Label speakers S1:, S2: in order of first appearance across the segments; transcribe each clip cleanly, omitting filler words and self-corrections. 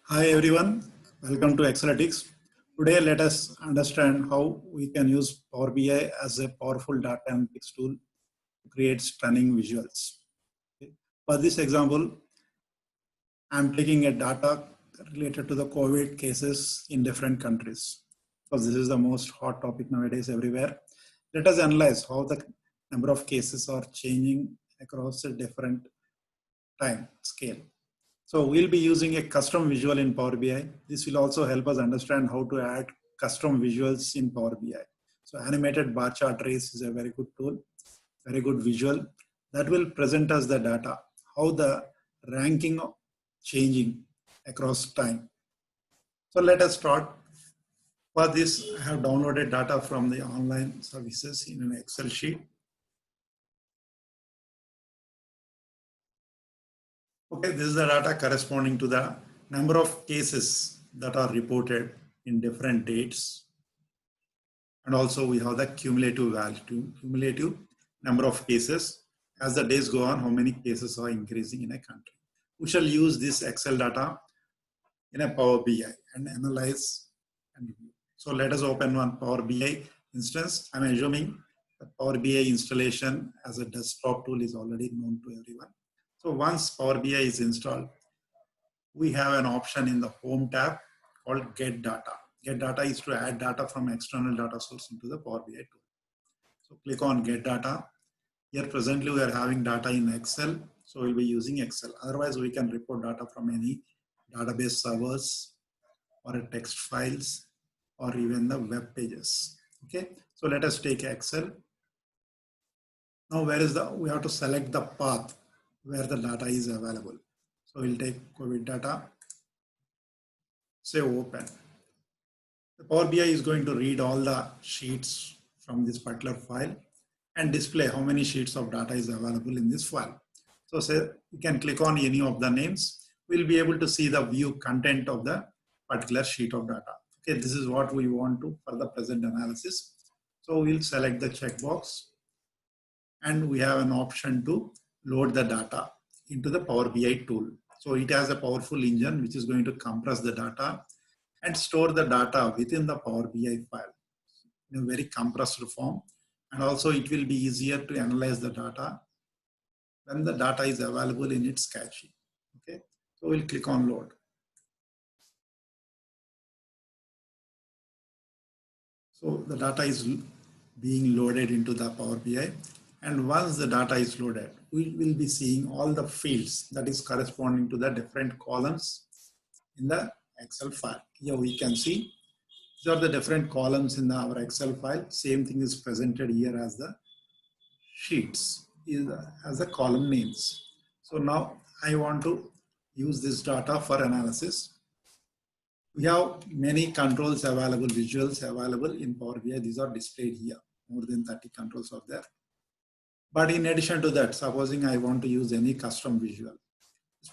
S1: Hi everyone, welcome to Exceletics. Today let us understand how we can use Power BI as a powerful data analytics tool to create stunning visuals. Okay. For this example, I'm taking a data related to the COVID cases in different countries because this is the most hot topic nowadays everywhere. Let us analyze how the number of cases are changing across a different time scale. So we'll be using a custom visual in Power BI. This will also help us understand how to add custom visuals in Power BI. So animated bar chart trace is a very good tool, very good visual that will present us the data, how the ranking changing across time. So let us start. For this, I have downloaded data from the online services in an Excel sheet. Okay, this is the data corresponding to the number of cases that are reported in different dates. And also we have the cumulative value, cumulative number of cases. As the days go on, how many cases are increasing in a country. We shall use this Excel data in a Power BI and analyze. So let us open one Power BI instance. I'm assuming the Power BI installation as a desktop tool is already known to everyone. So once Power BI is installed, we have an option in the Home tab called Get Data. Get Data is to add data from external data source into the Power BI tool. So click on Get Data. Here presently we are having data in Excel, so we'll be using Excel. Otherwise we can report data from any database servers or a text files or even the web pages. Okay, so let us take Excel. Now we have to select the path where the data is available. So we'll take COVID data, say open. The Power BI is going to read all the sheets from this particular file and display how many sheets of data is available in this file. So say you can click on any of the names. We'll be able to see the view content of the particular sheet of data. Okay, this is what we want to for the present analysis. So we'll select the checkbox and we have an option to load the data into the Power BI tool. So it has a powerful engine which is going to compress the data and store the data within the Power BI file in a very compressed form. And also it will be easier to analyze the data when the data is available in its cache. Okay, so we'll click on load. So the data is being loaded into the Power BI. And once the data is loaded, we will be seeing all the fields that is corresponding to the different columns in the Excel file. Here we can see these are the different columns in our Excel file. Same thing is presented here as the sheets, as the column names. So now I want to use this data for analysis. We have many controls available, visuals available in Power BI. These are displayed here. More than 30 controls are there. But in addition to that, supposing I want to use any custom visual,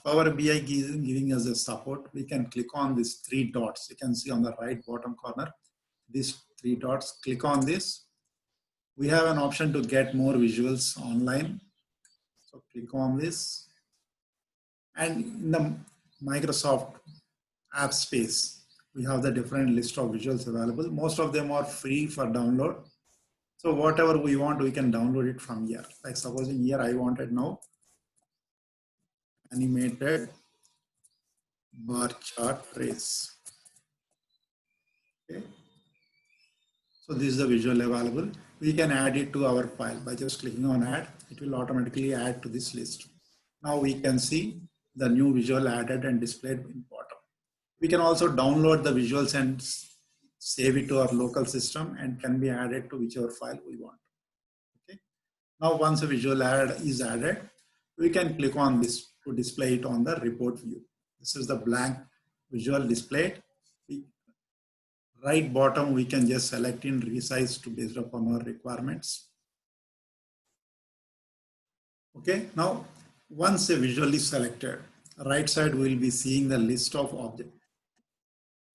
S1: Power BI giving us a support. We can click on these three dots. You can see on the right bottom corner, these three dots. Click on this. We have an option to get more visuals online. So click on this. And in the Microsoft app space, we have the different list of visuals available. Most of them are free for download. So whatever we want, we can download it from here. Like supposing here I wanted now animated bar chart trace. Okay. So this is the visual available. We can add it to our file by just clicking on add. It will automatically add to this list. Now we can see the new visual added and displayed in bottom. We can also download the visuals and save it to our local system and can be added to whichever file we want. Okay. Now once a visual is added, we can click on this to display it on the report view. This is the blank visual displayed. Right bottom, we can just select in resize to based upon our requirements. Okay, now once a visual is selected, right side we will be seeing the list of object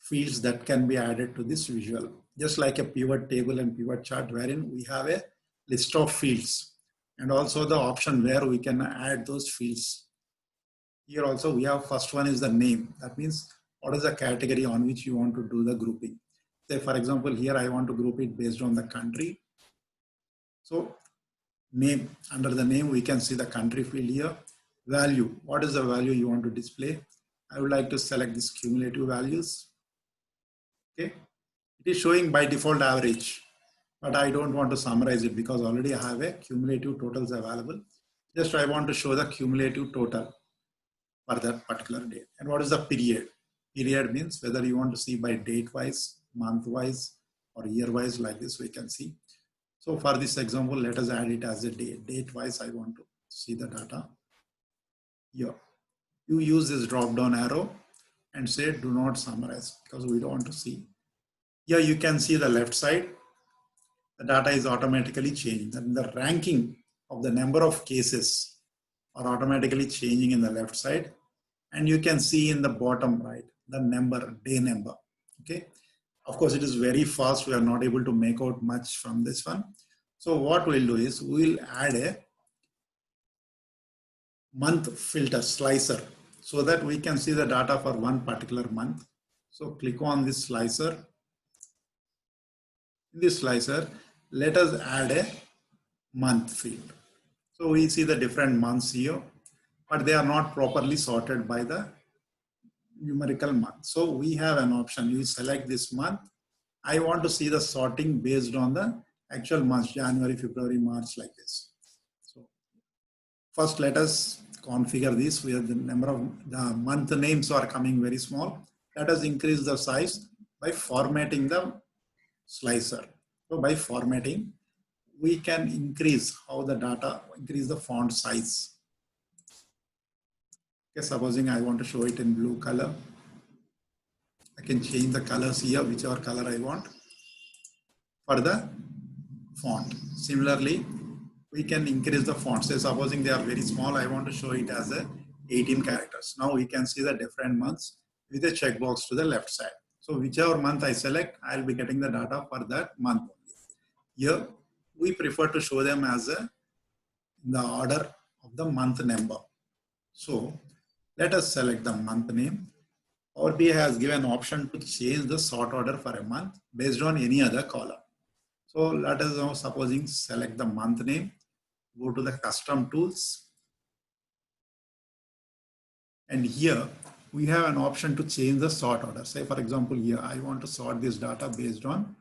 S1: fields that can be added to this visual, just like a pivot table and pivot chart wherein we have a list of fields and also the option where we can add those fields. Here also we have first one is the name. That means what is the category on which you want to do the grouping. Say, for example, here I want to group it based on the country. So name, under the name, we can see the country field here. Value, what is the value you want to display? I would like to select this cumulative values. Okay, it is showing by default average, but I don't want to summarize it because already I have a cumulative totals available. Just I want to show the cumulative total for that particular date. And what is the period? Period means whether you want to see by date wise, month wise, or year wise, like this we can see. So for this example, let us add it as a date. Date wise, I want to see the data here. You use this drop down arrow and say do not summarize because we don't want to see. Here you can see the left side. The data is automatically changing. The ranking of the number of cases are automatically changing in the left side. And you can see in the bottom right, the number, day number. Okay. Of course, it is very fast. We are not able to make out much from this one. So what we'll do is we'll add a month filter slicer so that we can see the data for one particular month. So click on this slicer. In this slicer, let us add a month field. So we see the different months here, but they are not properly sorted by the numerical month. So we have an option. You select this month. I want to see the sorting based on the actual months, January, February, March, like this. So first, let us configure this where the number of the month names are coming very small. Let us increase the size by formatting the slicer. So by formatting, we can increase how the data, increase the font size. Okay, supposing I want to show it in blue color. I can change the colors here, whichever color I want for the font. Similarly, we can increase the font. Say, supposing they are very small, I want to show it as a 18 characters. Now we can see the different months with a checkbox to the left side. So whichever month I select, I'll be getting the data for that month only. Here, we prefer to show them as in the order of the month number. So let us select the month name. Power BI has given an option to change the sort order for a month based on any other column. So let us now supposing select the month name, go to the custom tools. And here we have an option to change the sort order. Say for example, here I want to sort this data based on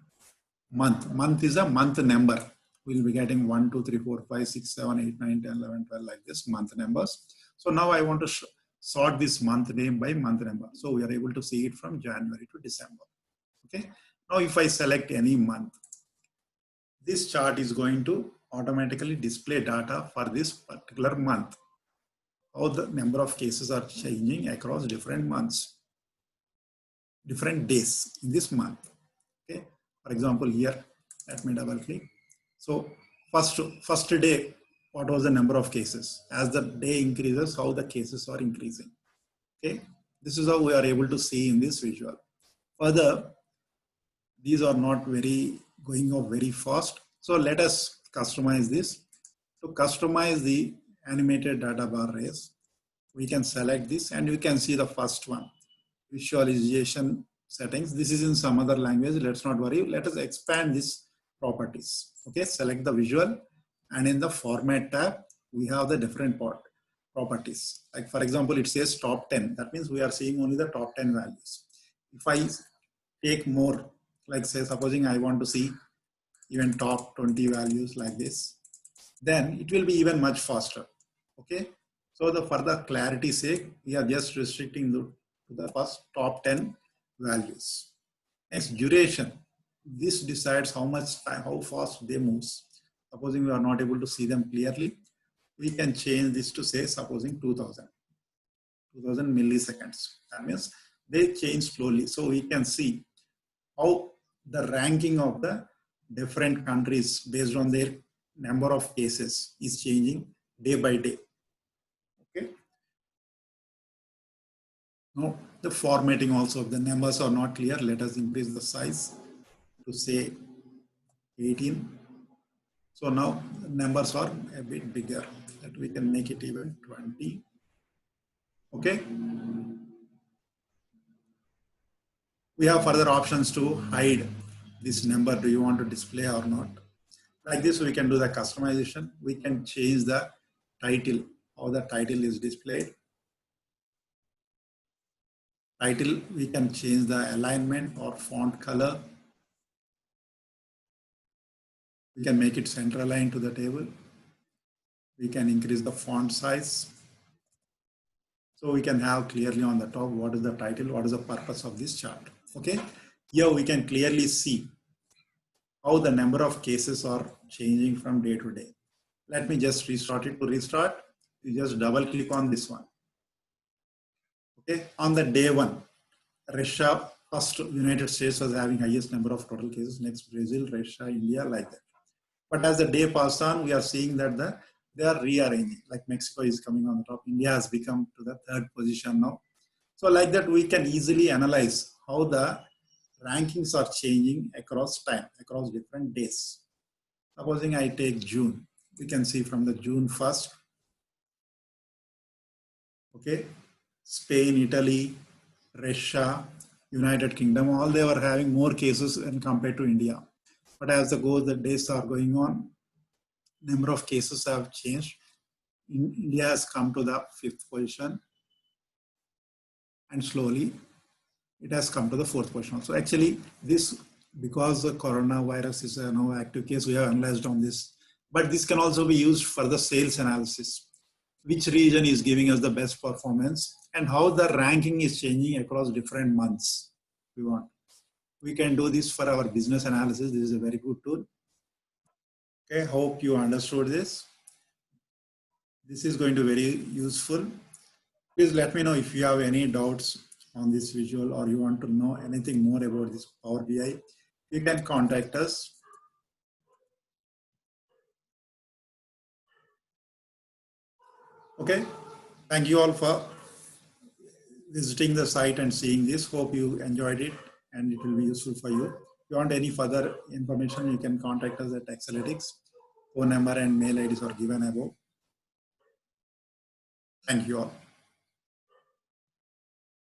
S1: month. Month is a month number. We'll be getting 1, 2, 3, 4, 5, 6, 7, 8, 9, 10, 11, 12 like this month numbers. So now I want to sort this month name by month number. So we are able to see it from January to December. Okay. Now if I select any month, this chart is going to automatically display data for this particular month. How the number of cases are changing across different months, different days in this month. Okay. For example, here, let me double click. So first day, what was the number of cases? As the day increases, how the cases are increasing. Okay, this is how we are able to see in this visual. Further, these are not going up very fast. So let us customize this. To customize the animated data bar rays, we can select this and you can see the first one, visualization settings. This is in some other language. Let's not worry. Let us expand this properties. Okay, select the visual and in the format tab, we have the different properties. Like for example, it says top 10. That means we are seeing only the top 10 values. If I take more, like say, supposing I want to see even top 20 values like this, then it will be even much faster. Okay. So the further clarity sake, we are just restricting to the first top 10 values. Next, duration. This decides how much time, how fast they move. Supposing we are not able to see them clearly, we can change this to say, supposing 2000 milliseconds. That means they change slowly. So we can see how the ranking of the different countries based on their number of cases is changing day by day. Okay. Now the formatting also, if the numbers are not clear, let us increase the size to say 18. So now the numbers are a bit bigger, that we can make it even 20. Okay. We have further options to hide this number. Do you want to display or not? Like this, we can do the customization. We can change the title, how the title is displayed. Title, we can change the alignment or font color. We can make it center aligned to the table. We can increase the font size. So we can have clearly on the top what is the title, what is the purpose of this chart. Okay, here we can clearly see how the number of cases are changing from day to day. Let me just restart it. To restart, you just double click on this one. Okay, on the day one, Russia, first United States was having highest number of total cases, next Brazil, Russia, India, like that. But as the day passed on, we are seeing that they are rearranging, like Mexico is coming on the top. India has become to the third position now. So like that, we can easily analyze how the rankings are changing across time, across different days. Supposing I take June, we can see from the June 1st, okay, Spain, Italy, Russia, United Kingdom, all they were having more cases when compared to India. But as the days are going on, number of cases have changed. India has come to the 5th position, and slowly it has come to the 4th position. So actually this, because the coronavirus is a now active case, we have analyzed on this. But this can also be used for the sales analysis. Which region is giving us the best performance and how the ranking is changing across different months we want. We can do this for our business analysis. This is a very good tool. Okay, hope you understood this. This is going to be very useful. Please let me know if you have any doubts on this visual or you want to know anything more about this Power BI. You can contact us. Okay, thank you all for visiting the site and seeing this. Hope you enjoyed it and it will be useful for you. If you want any further information, you can contact us at Excellytics. Phone number and mail IDs are given above. Thank you all.